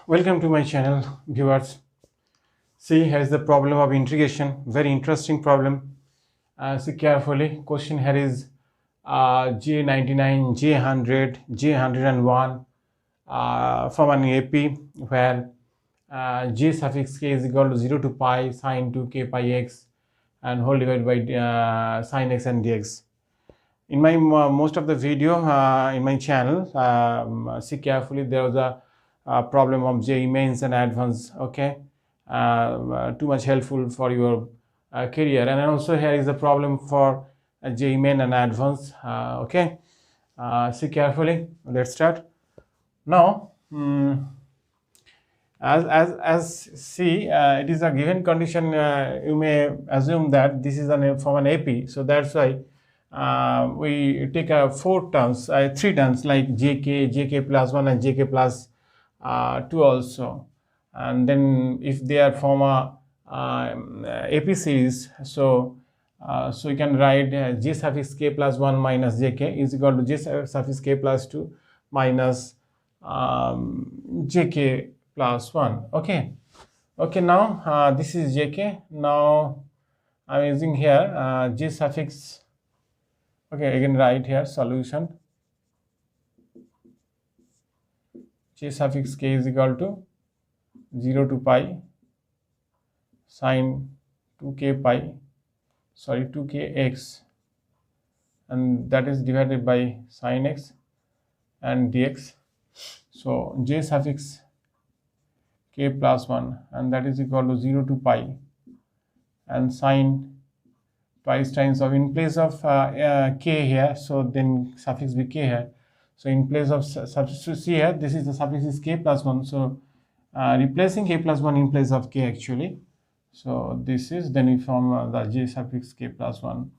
Welcome to my channel, viewers. See, here is the problem of integration. Very interesting problem. See carefully. Question here is J99, J100, J101 from an AP where J suffix k is equal to 0 to pi sine 2k pi x and whole divided by sine x and dx. In my most of the video in my channel, see carefully, there was a problem of JEE mains and advanced. Okay, too much helpful for your career. And also here is a problem for JEE main and advanced. Okay, see carefully. Let's start now. As see, it is a given condition. You may assume that this is from an AP, so that's why we take three terms like jk plus 1 and jk plus 2 also, and then if they are from a AP series, so you can write j suffix k plus 1 minus jk is equal to j suffix k plus 2 minus jk plus 1. Okay, now this is jk. Now I'm using here j suffix. Okay, again write here solution. J suffix k is equal to 0 to pi sine 2k x, and that is divided by sine x and dx. So j suffix k plus 1, and that is equal to 0 to pi and sine twice times of, in place of k here, so then suffix be k here. So in place of substitute here, this is the suffix is k plus 1, so replacing k plus 1 in place of k actually. So this is, then we form the j suffix k plus 1.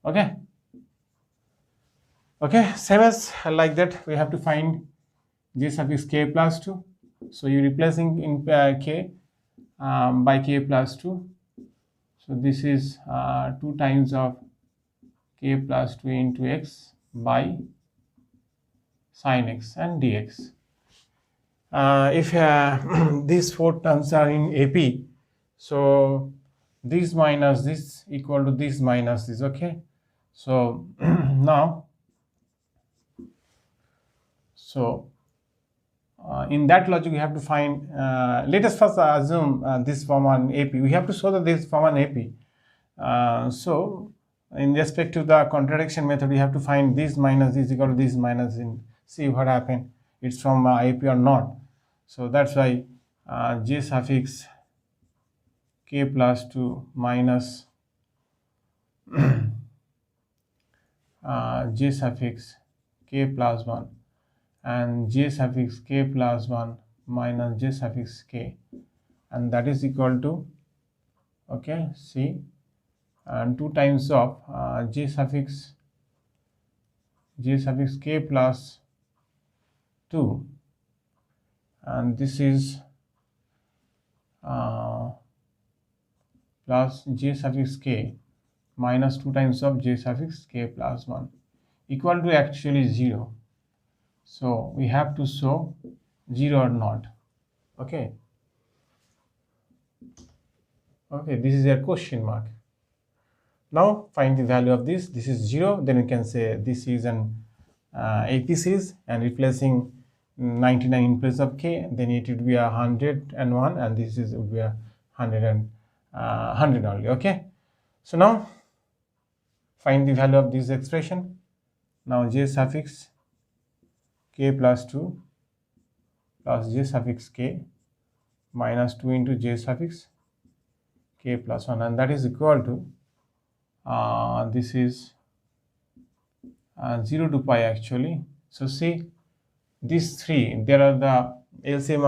Okay, same as like that, we have to find j suffix k plus 2. So you replacing in k by k plus 2. So this is 2 times of k plus 2 into x by sine x and dx. If these 4 terms are in AP, so this minus this equal to this minus this. Okay, so now, so in that logic we have to find, let us first assume this from an AP. We have to show that this from an AP. So in respect to the contradiction method, we have to find this minus this equal to this minus, in see what happened, it's from AP or not. So that's why j suffix k plus 2 minus j suffix k plus 1 and j suffix k plus 1 minus j suffix k, and that is equal to, okay, see, and 2 times of j suffix k plus 2, and this is plus j suffix k minus 2 times of j suffix k plus 1 equal to actually 0. So we have to show 0 or not. Okay, this is a question mark. Now find the value of this. This is 0, then we can say this is an AP series, and replacing 99 in place of k, then it would be 101, and this is would be 100 only. Okay, so now find the value of this expression. Now j suffix k plus 2 plus j suffix k minus 2 into j suffix k plus 1, and that is equal to this is 0 to pi actually. So see, these three, there are the LCM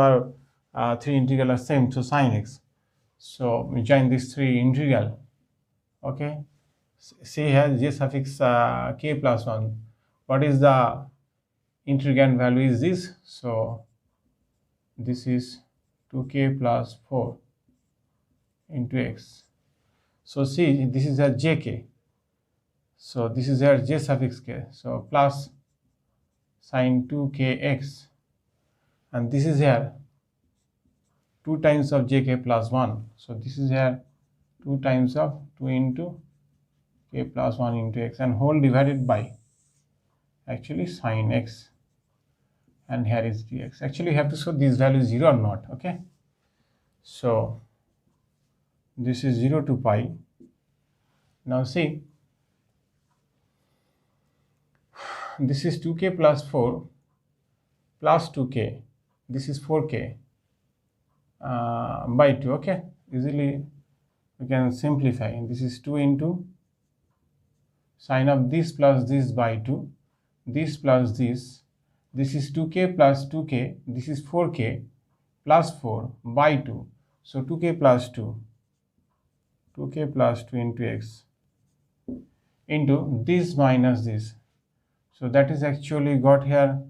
are 3 integral are same, so sine x. So we join these 3 integral. Okay, see here j suffix k plus 1. What is the integrand value is this? So this is 2k plus 4 into x. So see, this is a jk. So this is here j suffix k. So plus sine 2kx, and this is here 2 times of jk plus 1. So this is here 2 times of 2 into k plus 1 into x, and whole divided by actually sine x, and here is dx. Actually you have to show this value is 0 or not. Okay, so this is 0 to pi. Now see, this is 2k plus 4 plus 2k, this is 4k by 2. Okay, easily we can simplify. This is 2 into sine of this plus this by 2, this plus this is 2k plus 2k, this is 4k plus 4 by 2. So 2k plus 2 into x into this minus this. So that is actually got here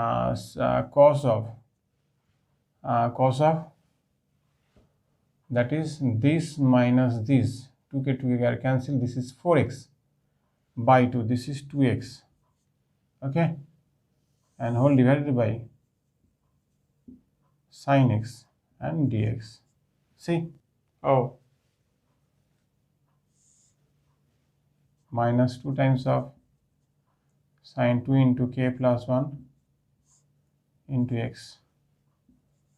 cos of that is this minus this, 2k are cancelled, this is 4x by 2, this is 2x. Okay, and whole divided by sine x and dx. See, oh, minus 2 times of sine 2 into k plus 1 into x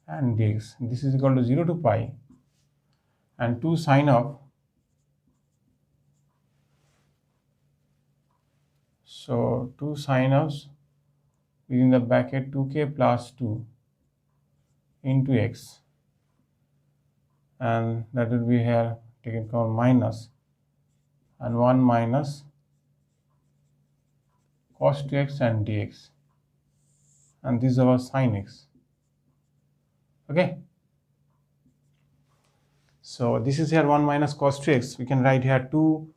and dx. This is equal to 0 to pi, and 2 sine of, so 2 sine of within the bracket 2k plus 2 into x, and that will be here taken count minus, and 1 minus cos 2x and dx, and this is our sine x. Okay, so this is here 1 minus cos 2x. We can write here 2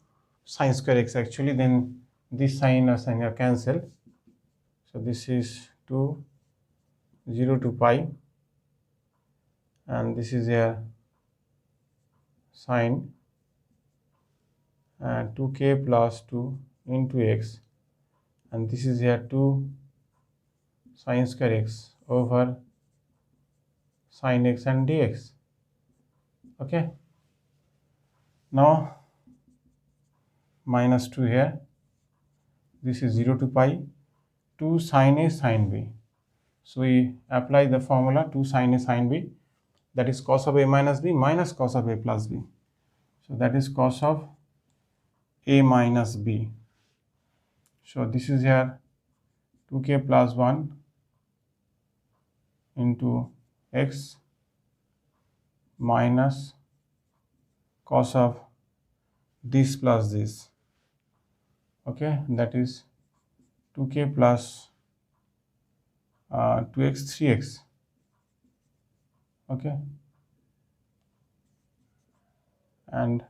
sine square x actually, then this sine or sine are cancelled. So this is 2 0 to pi, and this is here sine 2k plus 2 into x, and this is here 2 sine square x over sine x and dx. Okay, now minus 2 here, this is 0 to pi, 2 sine a sine b. So we apply the formula 2 sine a sine b, that is cos of a minus b minus cos of a plus b. So that is cos of a minus b. So this is here 2k plus 1 into x minus cos of this plus this. Okay, that is 2k plus 2x 3x. Okay, and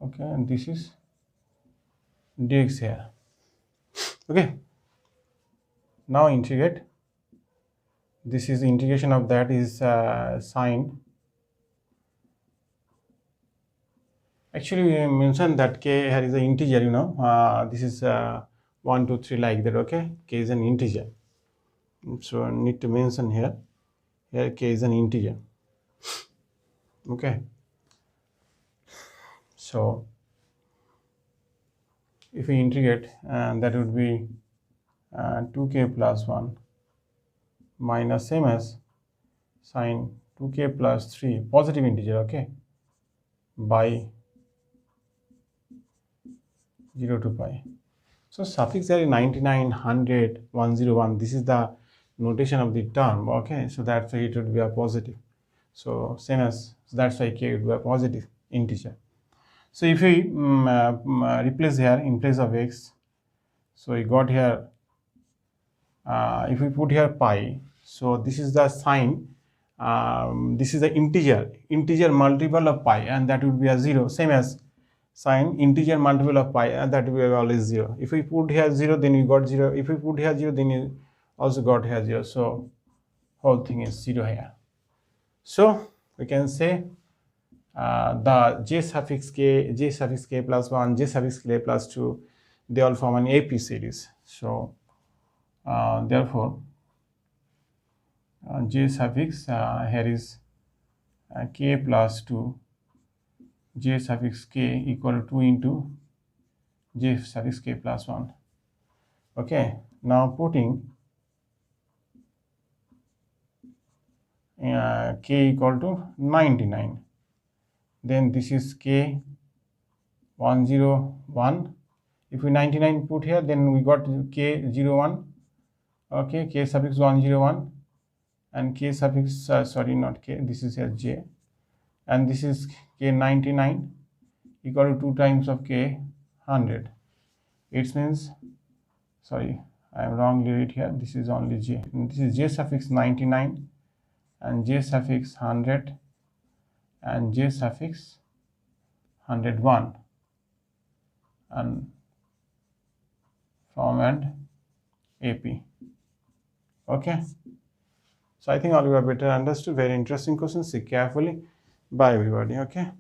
okay, and this is dx here. Okay, now integrate. This is the integration of that is sine. Actually we mentioned that k here is an integer, you know, this is 1 2 3 like that. Okay, k is an integer, so I need to mention here k is an integer. Okay, so if we integrate, that would be 2k plus 1 minus same as sine 2k plus 3 positive integer. Okay, by 0 to pi. So suffix there is 99, 100, 101. This is the notation of the term. Okay, so that's why it would be a positive. So same as, so that's why k would be a positive integer. So if we replace here in place of x, so we got here, if we put here pi, so this is the sine, this is the integer multiple of pi, and that would be a 0, same as sine integer multiple of pi, and that will be always 0. If we put here 0, then you got 0. If we put here 0, then you also got here 0. So whole thing is 0 here. So we can say the j suffix k plus 1, j suffix k plus 2, they all form an AP series. So therefore j suffix, here is k plus 2, j suffix k equal to 2 into j suffix k plus 1. Okay, now putting k equal to 99, then this is k 101. If we 99 put here, then we got k 01. Okay, k suffix 101 and k suffix sorry, not k, this is here j, and this is k 99 equal to 2 times of k 100. It means, sorry, I am wrongly read here, this is only j, and this is j suffix 99 and j suffix 100 and j suffix 101 and from and AP. Okay, so I think all you have better understood. Very interesting question. See carefully. Bye everybody. Okay.